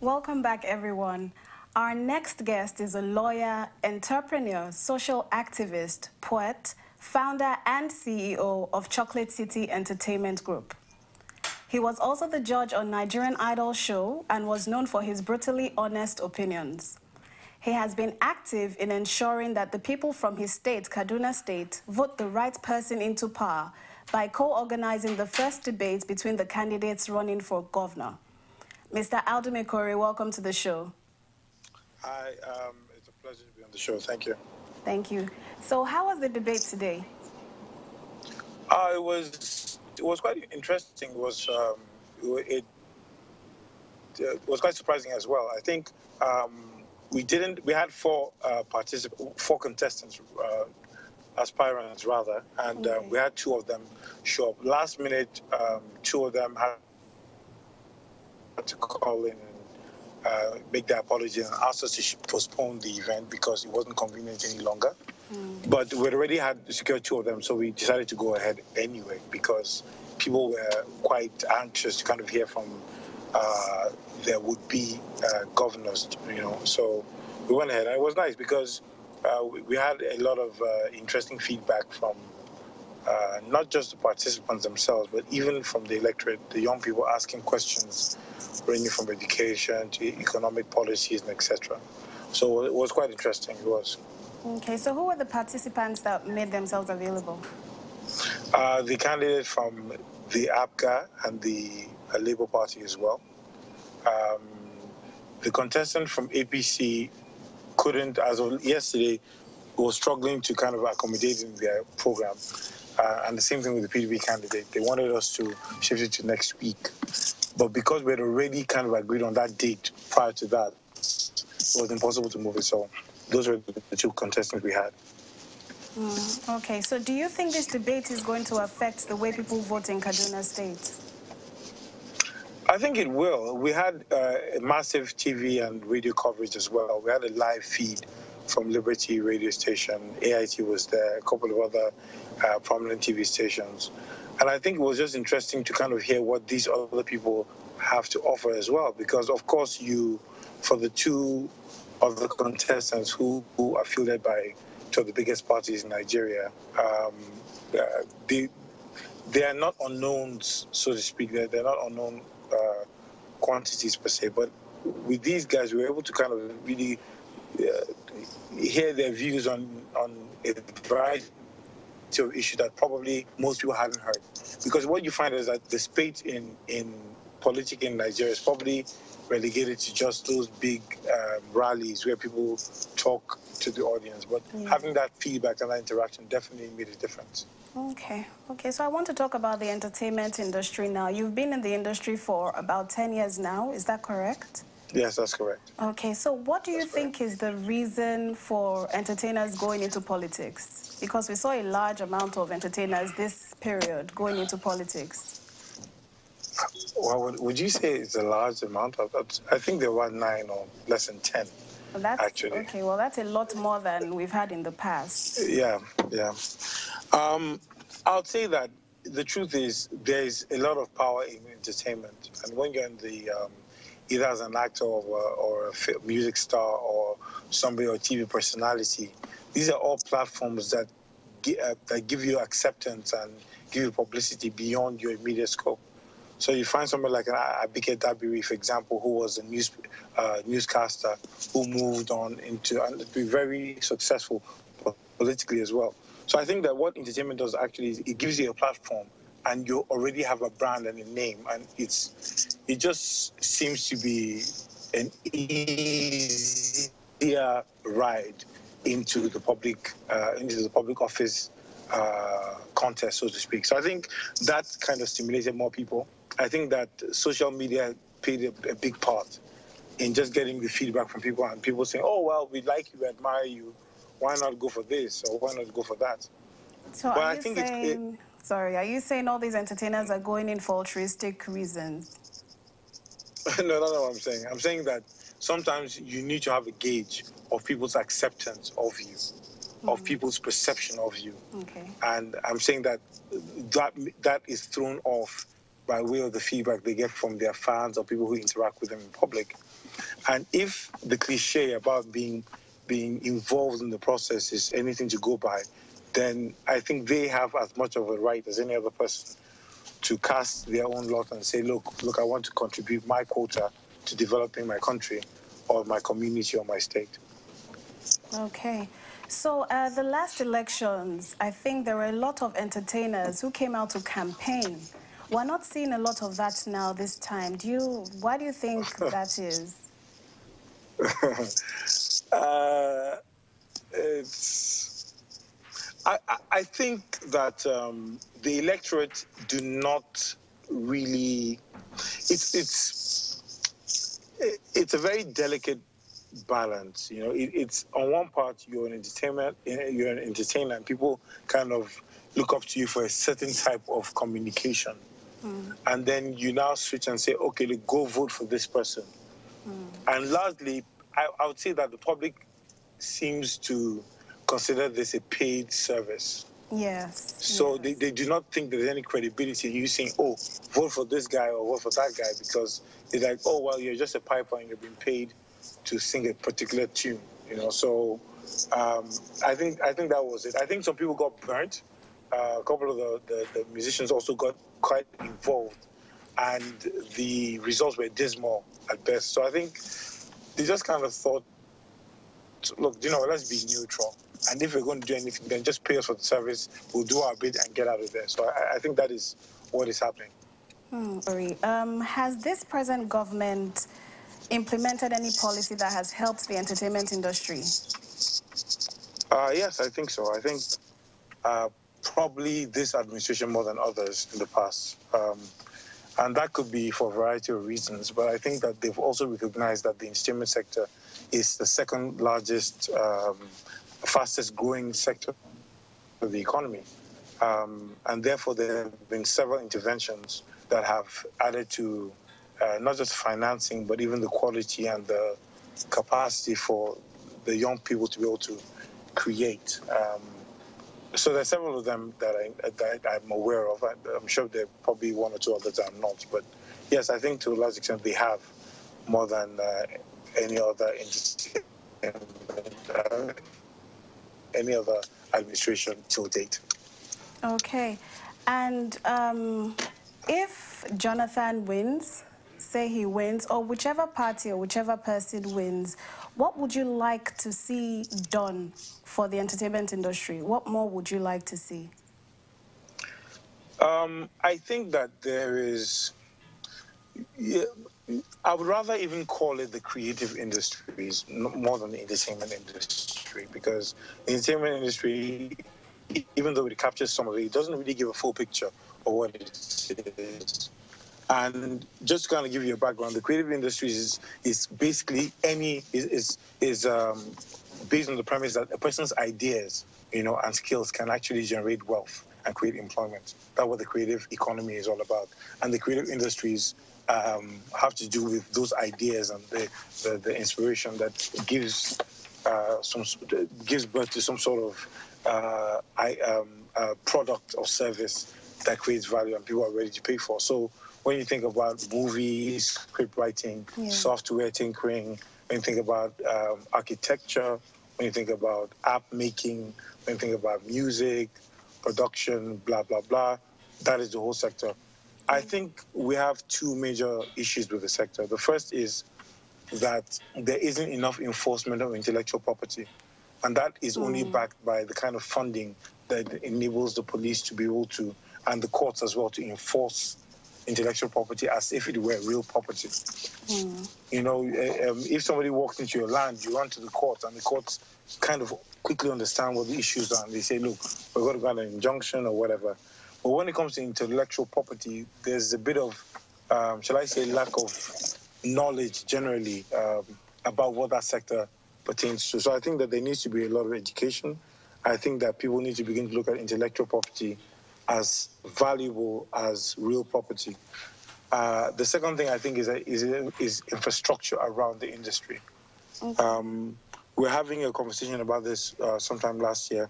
Welcome back, everyone. Our next guest is a lawyer, entrepreneur, social activist, poet, founder and CEO of Chocolate City Entertainment Group. He was also the judge on Nigerian Idol show and was known for his brutally honest opinions. He has been active in ensuring that the people from his state, Kaduna State, vote the right person into power by co-organizing the first debate between the candidates running for governor. Mr. Audu Maikori, welcome to the show. Hi, it's a pleasure to be on the show. Thank you. Thank you. So how was the debate today? It was quite interesting. It was quite surprising as well. I think we had four contestants, aspirants rather, and we had two of them show up. Last minute, two of them had to call in and make their apology and ask us to postpone the event because it wasn't convenient any longer. But we already had secured two of them, so we decided to go ahead anyway because people were quite anxious to kind of hear from their would-be governors, So we went ahead, and it was nice because we had a lot of interesting feedback from not just the participants themselves, but even from the electorate, the young people asking questions ranging from education to economic policies and etc. So it was quite interesting. It was. Okay, so who were the participants that made themselves available? The candidate from the APGA and the Labour Party as well. The contestant from APC couldn't, as of yesterday, was struggling to kind of accommodate in their program. And the same thing with the PDP candidate. They wanted us to shift it to next week. But because we had already kind of agreed on that date prior to that, it was impossible to move it. So those were the two contestants we had. Okay, so do you think this debate is going to affect the way people vote in Kaduna State? I think it will. We had a massive TV and radio coverage as well. We had a live feed from Liberty radio station. AIT was there, a couple of other prominent TV stations. And I think it was just interesting to kind of hear what these other people have to offer as well. Because, of course, for the two other contestants who are fielded by two of the biggest parties in Nigeria, they are not unknowns, so to speak. They're not unknown quantities per se. But with these guys, we were able to kind of really hear their views on a variety of issues that probably most people hadn't heard. Because what you find is that the space in politics in Nigeria is probably relegated to just those big rallies where people talk to the audience. But having that feedback and that interaction definitely made a difference. Okay, so I want to talk about the entertainment industry now. You've been in the industry for about 10 years now, is that correct? Yes, that's correct. Okay, so what do you think is the reason for entertainers going into politics? Because we saw a large amount of entertainers this period going into politics. Well, would you say it's a large amount? I think there were 9 or less than 10, actually. Okay, well, that's a lot more than we've had in the past. Yeah. I'll say that the truth is there's a lot of power in entertainment. And when you're in the either as an actor or a music star or somebody or TV personality, these are all platforms that give you acceptance and give you publicity beyond your immediate scope. So you find somebody like Abike Dabiri, for example, who was a newscaster who moved on into and be very successful politically as well. So I think that what entertainment does actually is it gives you a platform, and you already have a brand and a name, and it just seems to be an easier ride into the public office contest, so to speak. So I think that kind of stimulated more people. I think that social media played a big part in just getting the feedback from people, and people saying, "Oh well, we like you, we admire you. Why not go for this or why not go for that?" So are you saying all these entertainers are going in for altruistic reasons? No, that's not what I'm saying. I'm saying that sometimes you need to have a gauge of people's acceptance of you, of people's perception of you. Okay. And I'm saying that is thrown off by way of the feedback they get from their fans or people who interact with them in public. And if the cliche about being involved in the process is anything to go by, then I think they have as much of a right as any other person to cast their own lot and say, look, I want to contribute my quota to developing my country or my community or my state. Okay. So the last elections, I think there were a lot of entertainers who came out to campaign. We're not seeing a lot of that now this time. Why do you think that is? I think that the electorate do not really. It's a very delicate balance. You know, it's on one part you're an entertainer, and people kind of look up to you for a certain type of communication, and then you now switch and say, okay, go vote for this person. And largely, I would say that the public seems to consider this a paid service. Yes. So yes. They do not think there's any credibility in you saying, oh, vote for this guy or vote for that guy, because they're like, oh, well, you're just a piper and you're being paid to sing a particular tune, you know. So I think that was it. I think some people got burnt. A couple of the musicians also got quite involved, and the results were dismal at best. So I think they just kind of thought, look, you know, let's be neutral. And if we're going to do anything, then just pay us for the service. We'll do our bit and get out of there. So I think that is what is happening. Has this present government implemented any policy that has helped the entertainment industry? Yes, I think so. I think probably this administration more than others in the past. And that could be for a variety of reasons. But I think that they've also recognized that the entertainment sector is the second largest, fastest growing sector of the economy. And therefore, there have been several interventions that have added to not just financing, but even the quality and the capacity for the young people to be able to create. So there are several of them that I'm aware of. I'm sure there are probably one or two others I'm not. But yes, I think to a large extent they have more than any other any other administration till date. Okay. And if Jonathan wins, say he wins, or whichever party or whichever person wins, what would you like to see done for the entertainment industry? What more would you like to see? I think that there is... I would rather even call it the creative industries more than the entertainment industry, because the entertainment industry, even though it captures some of it, it doesn't really give a full picture of what it is. And just to kind of give you a background, the creative industries is basically is based on the premise that a person's ideas, you know, and skills can actually generate wealth and create employment. That's what the creative economy is all about. And the creative industries have to do with those ideas and the inspiration that gives birth to some sort of product or service that creates value and people are ready to pay for. So when you think about movies, script writing, software tinkering, when you think about architecture, when you think about app making, when you think about music, production, blah, blah, blah, that is the whole sector. I think we have two major issues with the sector. The first is that there isn't enough enforcement of intellectual property, and that is only backed by the kind of funding that enables the police to be able to, and the courts as well, to enforce intellectual property as if it were real property. You know, if somebody walks into your land, you run to the court, and the courts kind of quickly understand what the issues are, and they say, look, we're going to grant an injunction or whatever. But when it comes to intellectual property, there's a bit of, shall I say, lack of knowledge generally about what that sector pertains to. So I think that there needs to be a lot of education. I think that people need to begin to look at intellectual property as valuable as real property. The second thing I think is infrastructure around the industry. We're having a conversation about this sometime last year,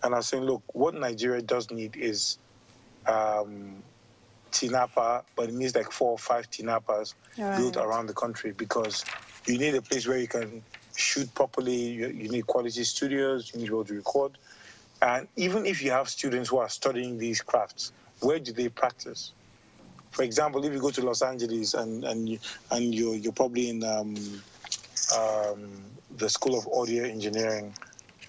and I was saying, look, what Nigeria does need is TINAPA, but it needs like 4 or 5 TINAPAs built around the country, because you need a place where you can shoot properly. You need quality studios. You need to be able to record. And even if you have students who are studying these crafts, where do they practice? For example, if you go to Los Angeles and you're probably in the School of Audio Engineering,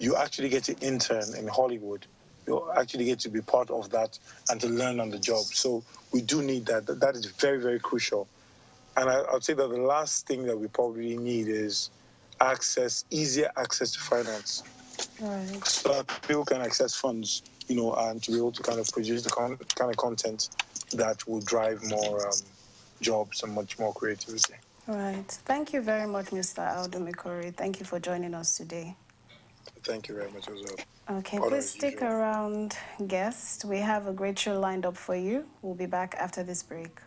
you actually get to intern in Hollywood. You actually get to be part of that and to learn on the job. So we do need that. That is very, very crucial. And I'd say that the last thing that we probably need is easier access to finance. Right. So that people can access funds, and to be able to kind of produce the kind of content that will drive more jobs and much more creativity. Right. Thank you very much, Mr. Audu Maikori. Thank you for joining us today. Thank you very much as well. Okay, please stick around, guest. We have a great show lined up for you. We'll be back after this break.